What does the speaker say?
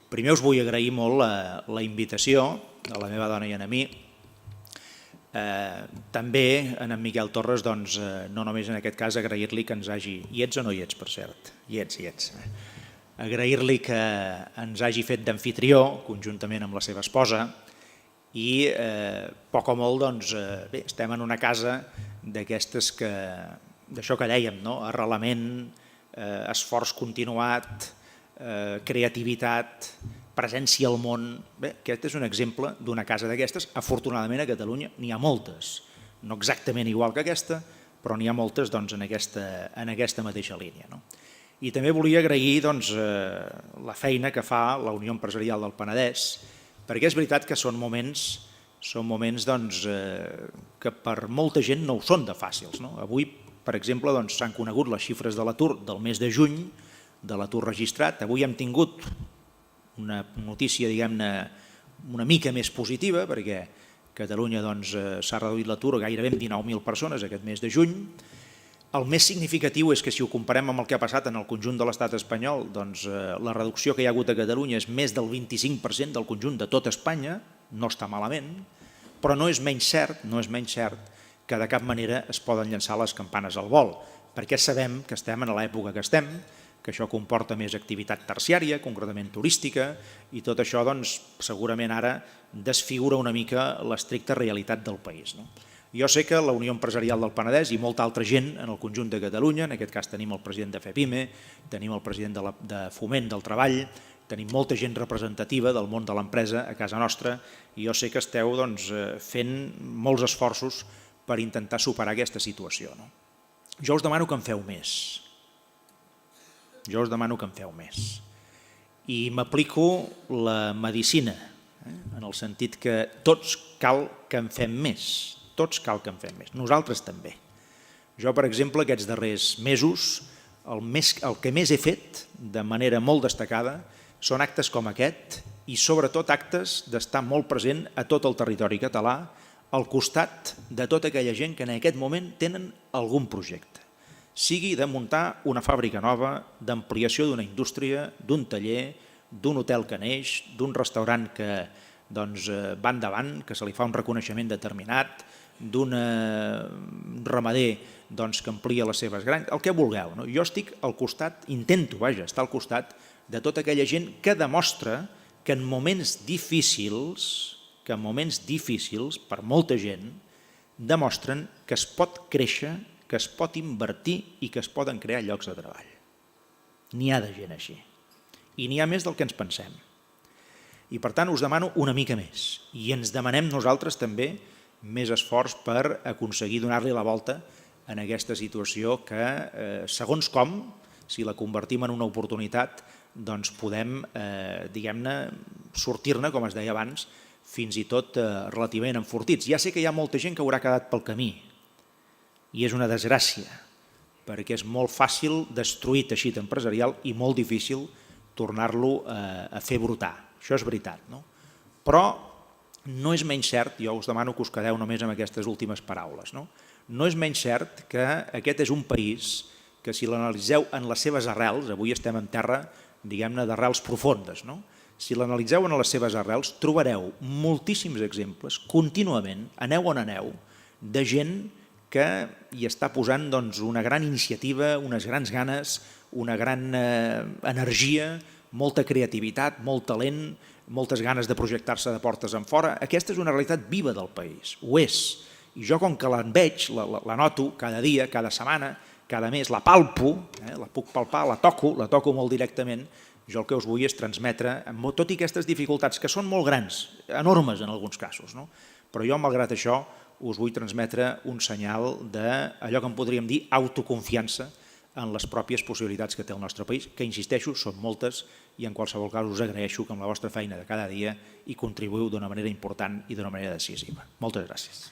Primer us vull agrair molt la invitació a la meva dona i a mi. També a en Miquel Torres, no només en aquest cas agrair-li que ens hagi... Hi ets o no hi ets, per cert? Hi ets. Agrair-li que ens hagi fet d'amfitrió, conjuntament amb la seva esposa, i poc o molt estem en una casa d'aquestes que, d'això que dèiem, arrelament, esforç continuat, creativitat, presència al món. Bé, aquest és un exemple d'una casa d'aquestes. Afortunadament a Catalunya n'hi ha moltes, no exactament igual que aquesta, però n'hi ha moltes en aquesta mateixa línia. I també volia agrair la feina que fa la Unió Empresarial del Penedès, perquè és veritat que són moments que per molta gent no ho són de fàcils. Avui, per exemple, s'han conegut les xifres de l'atur del mes de juny, de l'atur registrat. Avui hem tingut una notícia, diguem-ne, una mica més positiva, perquè a Catalunya s'ha reduït l'atur gairebé en 19.000 persones aquest mes de juny. El més significatiu és que si ho comparem amb el que ha passat en el conjunt de l'estat espanyol, la reducció que hi ha hagut a Catalunya és més del 25% del conjunt de tot Espanya, no està malament, però no és menys cert que de cap manera es poden llançar les campanes al vol, perquè sabem que estem en l'època que estem, que això comporta més activitat terciària, concretament turística, i tot això segurament ara desfigura una mica l'estricta realitat del país. Jo sé que la Unió Empresarial del Penedès i molta altra gent en el conjunt de Catalunya, en aquest cas tenim el president de FEPIME, tenim el president de Foment del Treball, tenim molta gent representativa del món de l'empresa a casa nostra, i jo sé que esteu fent molts esforços per intentar superar aquesta situació. Jo us demano que en feu més. I m'aplico la medicina, en el sentit que tots cal que en fem més. Nosaltres també. Jo, per exemple, aquests darrers mesos, el que més he fet de manera molt destacada són actes com aquest i sobretot actes d'estar molt present a tot el territori català al costat de tota aquella gent que en aquest moment tenen algun projecte. Sigui de muntar una fàbrica nova, d'ampliació d'una indústria, d'un taller, d'un hotel que neix, d'un restaurant que va endavant, que se li fa un reconeixement determinat, d'un ramader que amplia les seves granges, el que vulgueu. Jo estic al costat, intento estar al costat de tota aquella gent que demostra que en moments difícils, per molta gent, demostren que es pot créixer, que es pot invertir i que es poden crear llocs de treball. N'hi ha de gent així. I n'hi ha més del que ens pensem. I per tant us demano una mica més. I ens demanem nosaltres també més esforç per aconseguir donar-li la volta en aquesta situació que, segons com, si la convertim en una oportunitat, podem, diguem-ne, sortir-ne, com es deia abans, fins i tot relativament enfortits. Ja sé que hi ha molta gent que haurà quedat pel camí, i és una desgràcia, perquè és molt fàcil destruir teixit empresarial i molt difícil tornar-lo a fer brotar. Això és veritat. Però no és menys cert, jo us demano que us quedeu només amb aquestes últimes paraules, no és menys cert que aquest és un país que si l'analitzeu en les seves arrels, avui estem en terra, diguem-ne, d'arrels profundes, si l'analitzeu en les seves arrels trobareu moltíssims exemples, contínuament, aneu on aneu, de gent que hi està posant una gran iniciativa, unes grans ganes, una gran energia, molta creativitat, molt talent, moltes ganes de projectar-se de portes enfora. Aquesta és una realitat viva del país, ho és. I jo, com que la veig, la noto cada dia, cada setmana, cada mes, la palpo, la puc palpar, la toco molt directament, jo el que us vull és transmetre, tot i aquestes dificultats, que són molt grans, enormes en alguns casos, però jo, malgrat això, us vull transmetre un senyal d'allò que en podríem dir autoconfiança en les pròpies possibilitats que té el nostre país, que, insisteixo, són moltes i en qualsevol cas us agraeixo que amb la vostra feina de cada dia hi contribuïu d'una manera important i d'una manera decisiva. Moltes gràcies.